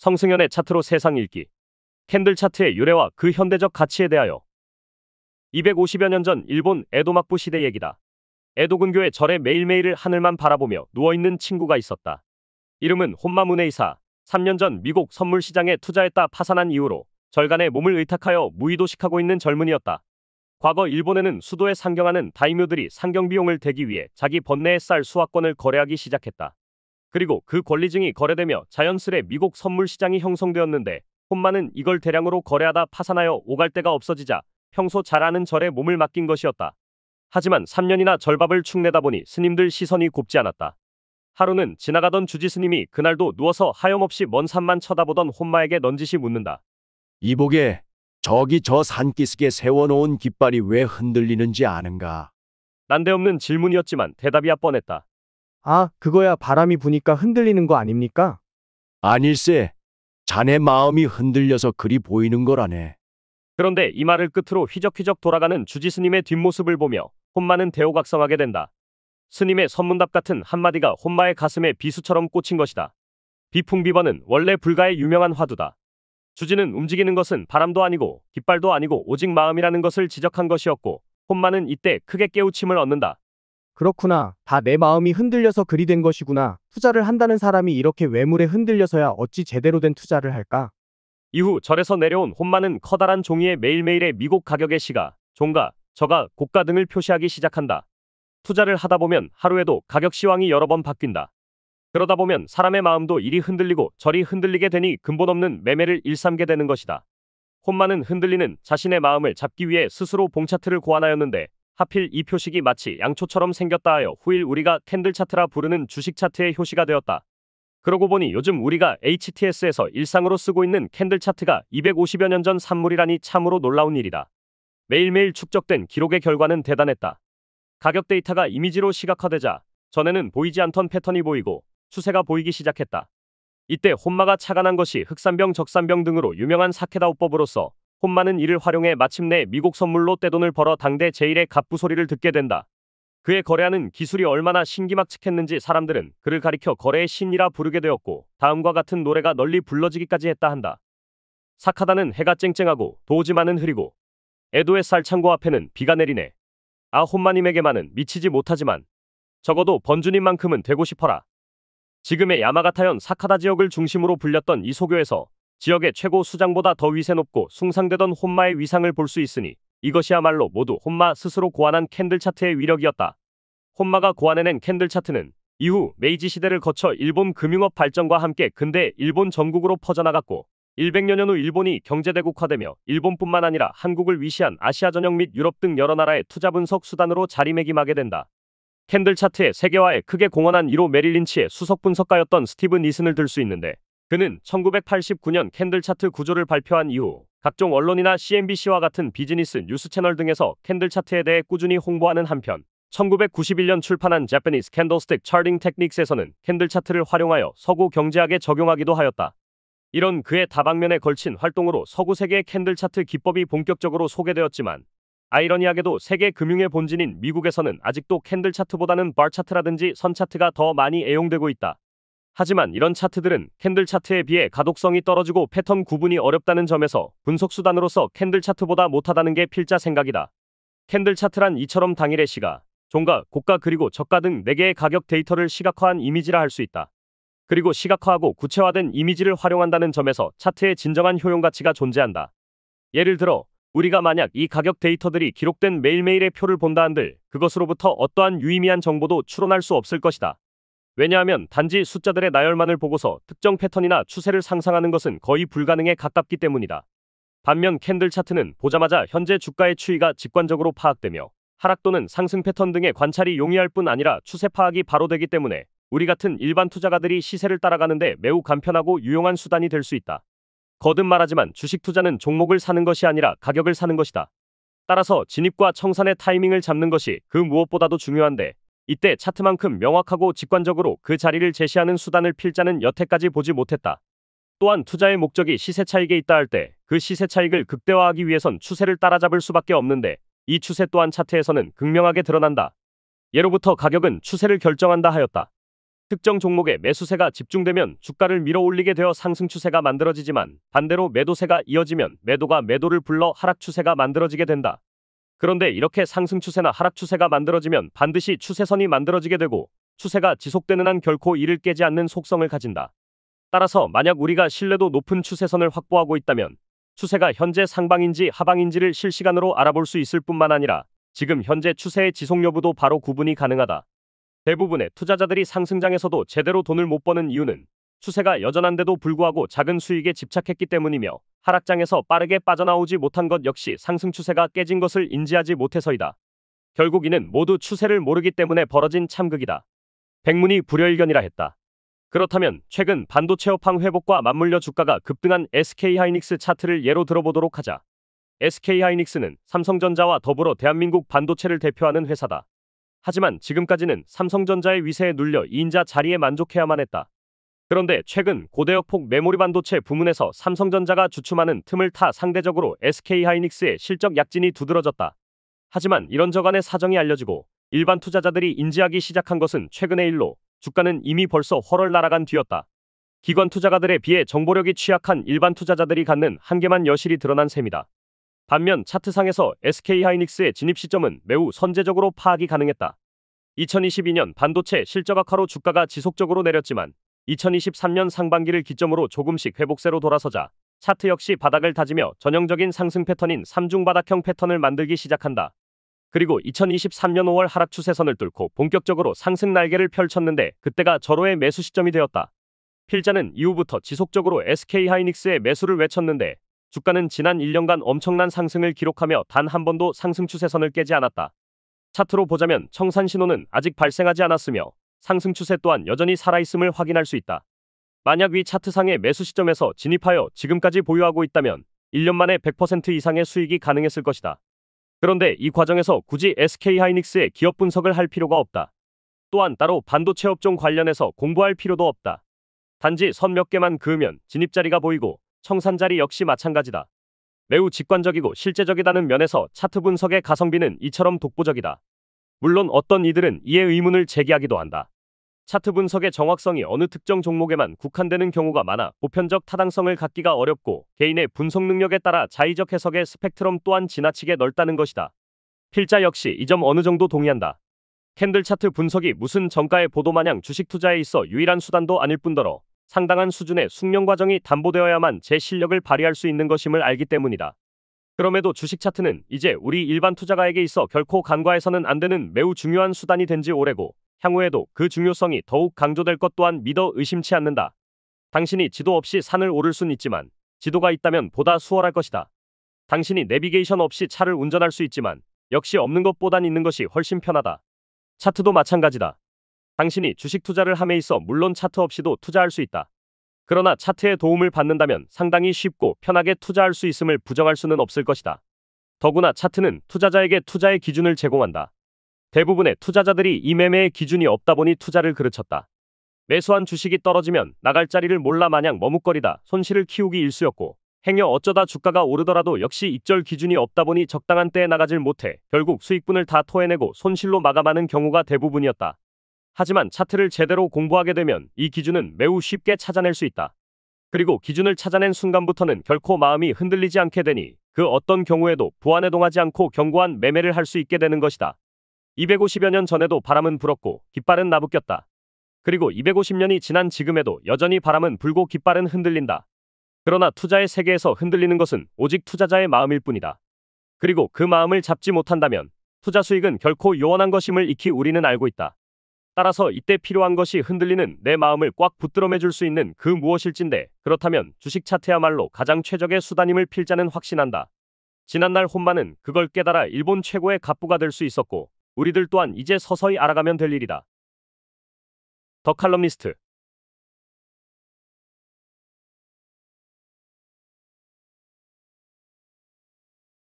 성승연의 차트로 세상 읽기. 캔들 차트의 유래와 그 현대적 가치에 대하여. 250여 년 전 일본 에도 막부 시대 얘기다. 에도 근교의 절에 매일매일을 하늘만 바라보며 누워있는 친구가 있었다. 이름은 혼마 문에이사. 3년 전 미국 선물 시장에 투자했다 파산한 이후로 절간에 몸을 의탁하여 무의도식하고 있는 젊은이였다. 과거 일본에는 수도에 상경하는 다이묘들이 상경 비용을 대기 위해 자기 번뇌의 쌀 수확권을 거래하기 시작했다. 그리고 그 권리증이 거래되며 자연스레 미국 선물 시장이 형성되었는데 혼마는 이걸 대량으로 거래하다 파산하여 오갈 데가 없어지자 평소 잘 아는 절에 몸을 맡긴 것이었다. 하지만 3년이나 절밥을 축내다 보니 스님들 시선이 곱지 않았다. 하루는 지나가던 주지 스님이 그날도 누워서 하염없이 먼 산만 쳐다보던 혼마에게 넌지시 묻는다. 이보게, 저기 저 산기슭에 세워놓은 깃발이 왜 흔들리는지 아는가? 난데없는 질문이었지만 대답이야 뻔했다. 아, 그거야 바람이 부니까 흔들리는 거 아닙니까? 아닐세, 자네 마음이 흔들려서 그리 보이는 거라네. 그런데 이 말을 끝으로 휘적휘적 돌아가는 주지 스님의 뒷모습을 보며 혼마는 대호각성하게 된다. 스님의 선문답 같은 한마디가 혼마의 가슴에 비수처럼 꽂힌 것이다. 비풍비번은 원래 불가의 유명한 화두다. 주지는 움직이는 것은 바람도 아니고 깃발도 아니고 오직 마음이라는 것을 지적한 것이었고 혼마는 이때 크게 깨우침을 얻는다. 그렇구나. 다 내 마음이 흔들려서 그리 된 것이구나. 투자를 한다는 사람이 이렇게 외물에 흔들려서야 어찌 제대로 된 투자를 할까? 이후 절에서 내려온 혼마는 커다란 종이에 매일매일의 미국 가격의 시가, 종가, 저가, 고가 등을 표시하기 시작한다. 투자를 하다 보면 하루에도 가격 시황이 여러 번 바뀐다. 그러다 보면 사람의 마음도 이리 흔들리고 저리 흔들리게 되니 근본 없는 매매를 일삼게 되는 것이다. 혼마는 흔들리는 자신의 마음을 잡기 위해 스스로 봉차트를 고안하였는데 하필 이 표식이 마치 양초처럼 생겼다 하여 후일 우리가 캔들 차트라 부르는 주식 차트의 효시가 되었다. 그러고 보니 요즘 우리가 HTS에서 일상으로 쓰고 있는 캔들 차트가 250여 년 전 산물이라니 참으로 놀라운 일이다. 매일매일 축적된 기록의 결과는 대단했다. 가격 데이터가 이미지로 시각화되자 전에는 보이지 않던 패턴이 보이고 추세가 보이기 시작했다. 이때 혼마가 착안한 것이 흑산병, 적산병 등으로 유명한 사케다오법으로서 혼마는 이를 활용해 마침내 미국 선물로 떼돈을 벌어 당대 제1의 갑부 소리를 듣게 된다. 그의 거래하는 기술이 얼마나 신기막측했는지 사람들은 그를 가리켜 거래의 신이라 부르게 되었고 다음과 같은 노래가 널리 불러지기까지 했다 한다. 사카다는 해가 쨍쨍하고 도우지마는 흐리고 에도의 쌀창고 앞에는 비가 내리네. 아 혼마님에게만은 미치지 못하지만 적어도 번주님만큼은 되고 싶어라. 지금의 야마가타현 사카다 지역을 중심으로 불렸던 이 소교에서 지역의 최고 수장보다 더 위세 높고 숭상되던 혼마의 위상을 볼 수 있으니 이것이야말로 모두 혼마 스스로 고안한 캔들 차트의 위력이었다. 혼마가 고안해낸 캔들 차트는 이후 메이지 시대를 거쳐 일본 금융업 발전과 함께 근대 일본 전국으로 퍼져나갔고 100여 년 후 일본이 경제대국화되며 일본뿐만 아니라 한국을 위시한 아시아 전역 및 유럽 등 여러 나라의 투자 분석 수단으로 자리매김하게 된다. 캔들 차트의 세계화에 크게 공헌한 1호 메릴 린치의 수석 분석가였던 스티브 니슨을 들 수 있는데 그는 1989년 캔들 차트 구조를 발표한 이후 각종 언론이나 CNBC와 같은 비즈니스 뉴스 채널 등에서 캔들 차트에 대해 꾸준히 홍보하는 한편 1991년 출판한 Japanese Candlestick Charting Techniques에서는 캔들 차트를 활용하여 서구 경제학에 적용하기도 하였다. 이런 그의 다방면에 걸친 활동으로 서구 세계의 캔들 차트 기법이 본격적으로 소개되었지만 아이러니하게도 세계 금융의 본진인 미국에서는 아직도 캔들 차트보다는 bar 차트라든지 선 차트가 더 많이 애용되고 있다. 하지만 이런 차트들은 캔들 차트에 비해 가독성이 떨어지고 패턴 구분이 어렵다는 점에서 분석 수단으로서 캔들 차트보다 못하다는 게 필자 생각이다. 캔들 차트란 이처럼 당일의 시가, 종가, 고가 그리고 저가 등 4개의 가격 데이터를 시각화한 이미지라 할 수 있다. 그리고 시각화하고 구체화된 이미지를 활용한다는 점에서 차트의 진정한 효용 가치가 존재한다. 예를 들어 우리가 만약 이 가격 데이터들이 기록된 매일매일의 표를 본다 한들 그것으로부터 어떠한 유의미한 정보도 추론할 수 없을 것이다. 왜냐하면 단지 숫자들의 나열만을 보고서 특정 패턴이나 추세를 상상하는 것은 거의 불가능에 가깝기 때문이다. 반면 캔들 차트는 보자마자 현재 주가의 추이가 직관적으로 파악되며 하락 또는 상승 패턴 등의 관찰이 용이할 뿐 아니라 추세 파악이 바로 되기 때문에 우리 같은 일반 투자가들이 시세를 따라가는데 매우 간편하고 유용한 수단이 될 수 있다. 거듭 말하지만 주식 투자는 종목을 사는 것이 아니라 가격을 사는 것이다. 따라서 진입과 청산의 타이밍을 잡는 것이 그 무엇보다도 중요한데 이때 차트만큼 명확하고 직관적으로 그 자리를 제시하는 수단을 필자는 여태까지 보지 못했다. 또한 투자의 목적이 시세 차익에 있다 할 때 그 시세 차익을 극대화하기 위해선 추세를 따라잡을 수밖에 없는데 이 추세 또한 차트에서는 극명하게 드러난다. 예로부터 가격은 추세를 결정한다 하였다. 특정 종목의 매수세가 집중되면 주가를 밀어올리게 되어 상승 추세가 만들어지지만 반대로 매도세가 이어지면 매도가 매도를 불러 하락 추세가 만들어지게 된다. 그런데 이렇게 상승 추세나 하락 추세가 만들어지면 반드시 추세선이 만들어지게 되고 추세가 지속되는 한 결코 이를 깨지 않는 속성을 가진다. 따라서 만약 우리가 신뢰도 높은 추세선을 확보하고 있다면 추세가 현재 상방인지 하방인지를 실시간으로 알아볼 수 있을 뿐만 아니라 지금 현재 추세의 지속 여부도 바로 구분이 가능하다. 대부분의 투자자들이 상승장에서도 제대로 돈을 못 버는 이유는 추세가 여전한데도 불구하고 작은 수익에 집착했기 때문이며 하락장에서 빠르게 빠져나오지 못한 것 역시 상승 추세가 깨진 것을 인지하지 못해서이다. 결국 이는 모두 추세를 모르기 때문에 벌어진 참극이다. 백문이 불여일견이라 했다. 그렇다면 최근 반도체 업황 회복과 맞물려 주가가 급등한 SK하이닉스 차트를 예로 들어보도록 하자. SK하이닉스는 삼성전자와 더불어 대한민국 반도체를 대표하는 회사다. 하지만 지금까지는 삼성전자의 위세에 눌려 2인자 자리에 만족해야만 했다. 그런데 최근 고대역폭 메모리 반도체 부문에서 삼성전자가 주춤하는 틈을 타 상대적으로 SK하이닉스의 실적 약진이 두드러졌다. 하지만 이런저간의 사정이 알려지고 일반 투자자들이 인지하기 시작한 것은 최근의 일로 주가는 이미 벌써 헐헐 날아간 뒤였다. 기관 투자가들에 비해 정보력이 취약한 일반 투자자들이 갖는 한계만 여실히 드러난 셈이다. 반면 차트상에서 SK하이닉스의 진입 시점은 매우 선제적으로 파악이 가능했다. 2022년 반도체 실적 악화로 주가가 지속적으로 내렸지만 2023년 상반기를 기점으로 조금씩 회복세로 돌아서자 차트 역시 바닥을 다지며 전형적인 상승 패턴인 삼중바닥형 패턴을 만들기 시작한다. 그리고 2023년 5월 하락 추세선을 뚫고 본격적으로 상승 날개를 펼쳤는데 그때가 절호의 매수 시점이 되었다. 필자는 이후부터 지속적으로 SK하이닉스의 매수를 외쳤는데 주가는 지난 1년간 엄청난 상승을 기록하며 단 한 번도 상승 추세선을 깨지 않았다. 차트로 보자면 청산 신호는 아직 발생하지 않았으며 상승 추세 또한 여전히 살아있음을 확인할 수 있다. 만약 위 차트상의 매수 시점에서 진입하여 지금까지 보유하고 있다면 1년 만에 100% 이상의 수익이 가능했을 것이다. 그런데 이 과정에서 굳이 SK하이닉스의 기업 분석을 할 필요가 없다. 또한 따로 반도체 업종 관련해서 공부할 필요도 없다. 단지 선 몇 개만 그으면 진입자리가 보이고 청산자리 역시 마찬가지다. 매우 직관적이고 실제적이다는 면에서 차트 분석의 가성비는 이처럼 독보적이다. 물론 어떤 이들은 이에 의문을 제기하기도 한다. 차트 분석의 정확성이 어느 특정 종목에만 국한되는 경우가 많아 보편적 타당성을 갖기가 어렵고 개인의 분석 능력에 따라 자의적 해석의 스펙트럼 또한 지나치게 넓다는 것이다. 필자 역시 이 점 어느 정도 동의한다. 캔들 차트 분석이 무슨 정가의 보도마냥 주식 투자에 있어 유일한 수단도 아닐 뿐더러 상당한 수준의 숙련 과정이 담보되어야만 제 실력을 발휘할 수 있는 것임을 알기 때문이다. 그럼에도 주식 차트는 이제 우리 일반 투자가에게 있어 결코 간과해서는 안 되는 매우 중요한 수단이 된 지 오래고 향후에도 그 중요성이 더욱 강조될 것 또한 믿어 의심치 않는다. 당신이 지도 없이 산을 오를 순 있지만 지도가 있다면 보다 수월할 것이다. 당신이 내비게이션 없이 차를 운전할 수 있지만 역시 없는 것보단 있는 것이 훨씬 편하다. 차트도 마찬가지다. 당신이 주식 투자를 함에 있어 물론 차트 없이도 투자할 수 있다. 그러나 차트의 도움을 받는다면 상당히 쉽고 편하게 투자할 수 있음을 부정할 수는 없을 것이다. 더구나 차트는 투자자에게 투자의 기준을 제공한다. 대부분의 투자자들이 이 매매의 기준이 없다 보니 투자를 그르쳤다. 매수한 주식이 떨어지면 나갈 자리를 몰라 마냥 머뭇거리다 손실을 키우기 일쑤였고 행여 어쩌다 주가가 오르더라도 역시 익절 기준이 없다 보니 적당한 때에 나가질 못해 결국 수익분을 다 토해내고 손실로 마감하는 경우가 대부분이었다. 하지만 차트를 제대로 공부하게 되면 이 기준은 매우 쉽게 찾아낼 수 있다. 그리고 기준을 찾아낸 순간부터는 결코 마음이 흔들리지 않게 되니 그 어떤 경우에도 부안해동하지 않고 견고한 매매를 할 수 있게 되는 것이다. 250여 년 전에도 바람은 불었고 깃발은 나부꼈다. 그리고 250년이 지난 지금에도 여전히 바람은 불고 깃발은 흔들린다. 그러나 투자의 세계에서 흔들리는 것은 오직 투자자의 마음일 뿐이다. 그리고 그 마음을 잡지 못한다면 투자 수익은 결코 요원한 것임을 익히 우리는 알고 있다. 따라서 이때 필요한 것이 흔들리는 내 마음을 꽉 붙들어 매줄 수 있는 그 무엇일진데 그렇다면 주식 차트야말로 가장 최적의 수단임을 필자는 확신한다. 지난날 혼마는 그걸 깨달아 일본 최고의 갑부가 될 수 있었고 우리들 또한 이제 서서히 알아가면 될 일이다. 더 칼럼니스트